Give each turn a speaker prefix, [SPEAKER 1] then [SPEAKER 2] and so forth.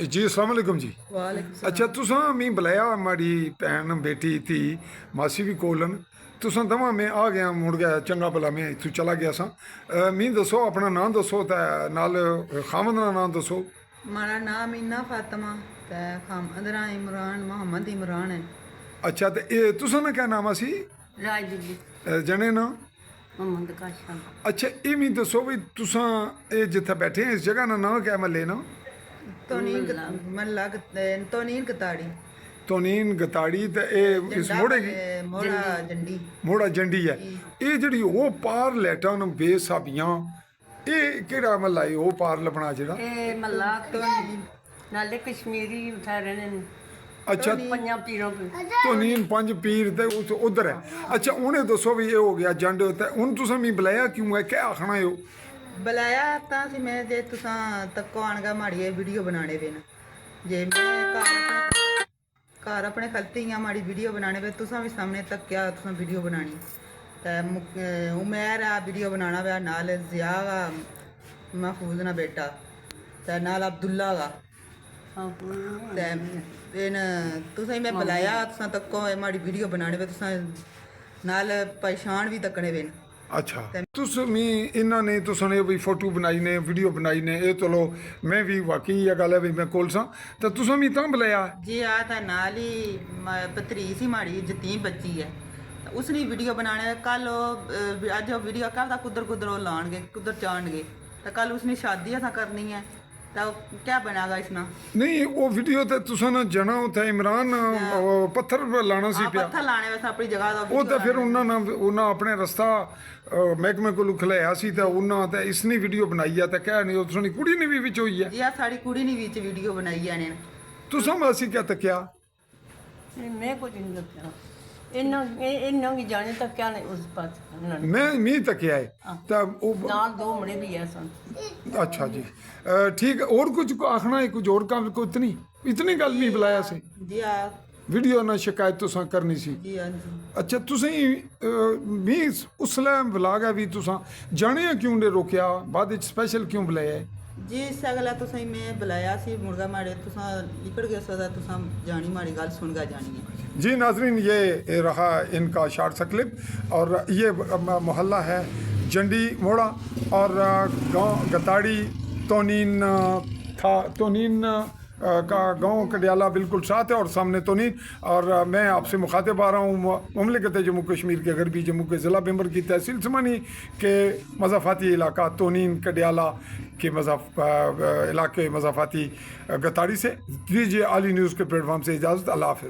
[SPEAKER 1] जी अस्सलाम वालेकुम जी।
[SPEAKER 2] वालेकुम सलाम।
[SPEAKER 1] अच्छा तुसां मी बुलाया माड़ी भैन बेटी थी मासी भी कोलन तुसां दवा मैं आ गया मुड़ गया चंगा भला मैं इत्थू चला गया सा मी दसो अपना नाम दसो ते नाल खामद दा नाम दसो।
[SPEAKER 2] हमारा नाम इन्ना फातिमा ते खामदरा इमरान मोहम्मद इमरान है।
[SPEAKER 1] अच्छा ते तुसां दा क्या नाम सी
[SPEAKER 3] राजदीप
[SPEAKER 1] जने ना।
[SPEAKER 3] मोहम्मद काशम।
[SPEAKER 1] अच्छा ये मी दसो भी तुसां जिथे बैठे हैं इस जगह का नाम क्या मल्ले ना।
[SPEAKER 2] तोनीन मल्ला तोनीन कताड़ी
[SPEAKER 1] तोनीन गताड़ी ते इस मोड़े की
[SPEAKER 2] मोड़ा जंडी
[SPEAKER 1] मोड़ा जंडी है ये जड़ी वो पार लैटां न बेसाबियां ये केड़ा महला है वो पार लबना जेड़ा।
[SPEAKER 3] ਇਹ ਮੱਲਾ ਨਾਲੇ ਕਸ਼ਮੀਰੀ ਠਹਿਰੇ ਨੇ
[SPEAKER 1] अच्छा
[SPEAKER 3] ਪੰਜਾਂ ਪੀਰਾਂ ਤੋਂ
[SPEAKER 1] तोनीन पंज पीर ते उधर है। अच्छा उन्हें दसो भी ये हो गया जंड ते हुन तुसां मी बुलाया क्यों है क्या आखना है
[SPEAKER 2] बुलाया तां सी मैं जे तुसां तक्को आनगा माड़ी वीडियो बनाने वे न जे मैं घर अपने खलती हां माड़ी वीडियो बनाने वे तुसां भी सामने तक्या तुसां वीडियो बनानी ते उमेर आ वीडियो बनाना वे नाल जिया गा महफूज ना बेटा ते नाल अब्दुल्ला गा ते इन तुसें मैं बुलाया तुसां तक्को माड़ी वीडियो बनाने वे तुसां नाल पहचान भी तकने वे न।
[SPEAKER 1] अच्छा तुस मी इन्हों ने तुसने भी फोटो बनाई ने वीडियो बनाई ने ये चलो मैं भी वाकई ये गल है भी मैं कोल सा तो तुसा मी तां बुलाया
[SPEAKER 2] जी आ तो नाल ही भतरी सी माड़ी जतीम बच्ची है तो उसने वीडियो बनाने कल अज वीडियो कल कुदर कुदर लाने कुदर चाणगे तो कल उसने शादी असा करनी है तो क्या बनागा इसना।
[SPEAKER 1] नहीं वो वीडियो ते तुसा ना जना उथे इमरान पत्थर लाना सी पिया
[SPEAKER 2] पत्थर लाने वैसे अपनी जगह दा
[SPEAKER 1] वो तो फिर उन्होंने अपने रस्ता महकमे को खलाया सी ते उन्होंने ते इसने वीडियो बनाई है ते क्या नहीं उसने कुड़ी ने भी विच होई है।
[SPEAKER 2] जी आ साड़ी कुड़ी ने विच वीडियो बनाई है ने
[SPEAKER 1] तुसा मासी क्या तकिया
[SPEAKER 3] ਮੈਂ ਕੁਝ ਨਹੀਂ ਦੱਸਿਆ ਇਹਨਾਂ ਕੀ ਜਾਣੇ ਤਾਂ ਕਿਆ ਨਹੀਂ ਉਸ ਪਾਸ
[SPEAKER 1] मैं मी तकिया है तो वो
[SPEAKER 3] ਨਾਲ ਦੋ ਮੁੰਡੇ ਵੀ ਐ ਸਨ।
[SPEAKER 1] अच्छा जी ठीक है और कुछ आखना है कुछ और काम को इतनी गल नहीं बुलाया से
[SPEAKER 2] जी आ
[SPEAKER 1] वीडियो ना शिकायत तुसा करनी सी।
[SPEAKER 2] जी हाँ जी
[SPEAKER 1] अच्छा तुसें मी उसलै बुलाग है भी तुसा जाने क्यों ने रोकया बाद स्पेशल क्यों बुलाया है।
[SPEAKER 2] जी इस अगला तुसें मैं बुलाया सी मुर्गा मारे तुसा निकल गया सदा तुसा जानी माड़ी गल सुन गा जानी है।
[SPEAKER 1] जी नाजरीन ये रहा इनका शॉर्ट सा क्लिप और ये मोहल्ला है जंडी मोड़ा और गांव गताड़ी तोनीन था तोनीन का गांव कडियाला बिल्कुल साथ है और सामने तोनीन और मैं आपसे मुखातिब आ रहा हूँ ममलिकत जम्मू कश्मीर के गरबी जम्मू के ज़िला बिम्बर की तहसील समानी के मज़ाफ़ाती इलाका तोनीन कडियाला के इलाके मज़ाफ़ाती गताड़ी से दीजिए आली न्यूज़ के प्लेटफॉर्म से इजाज़त। अल्लाह हाफ़िज़।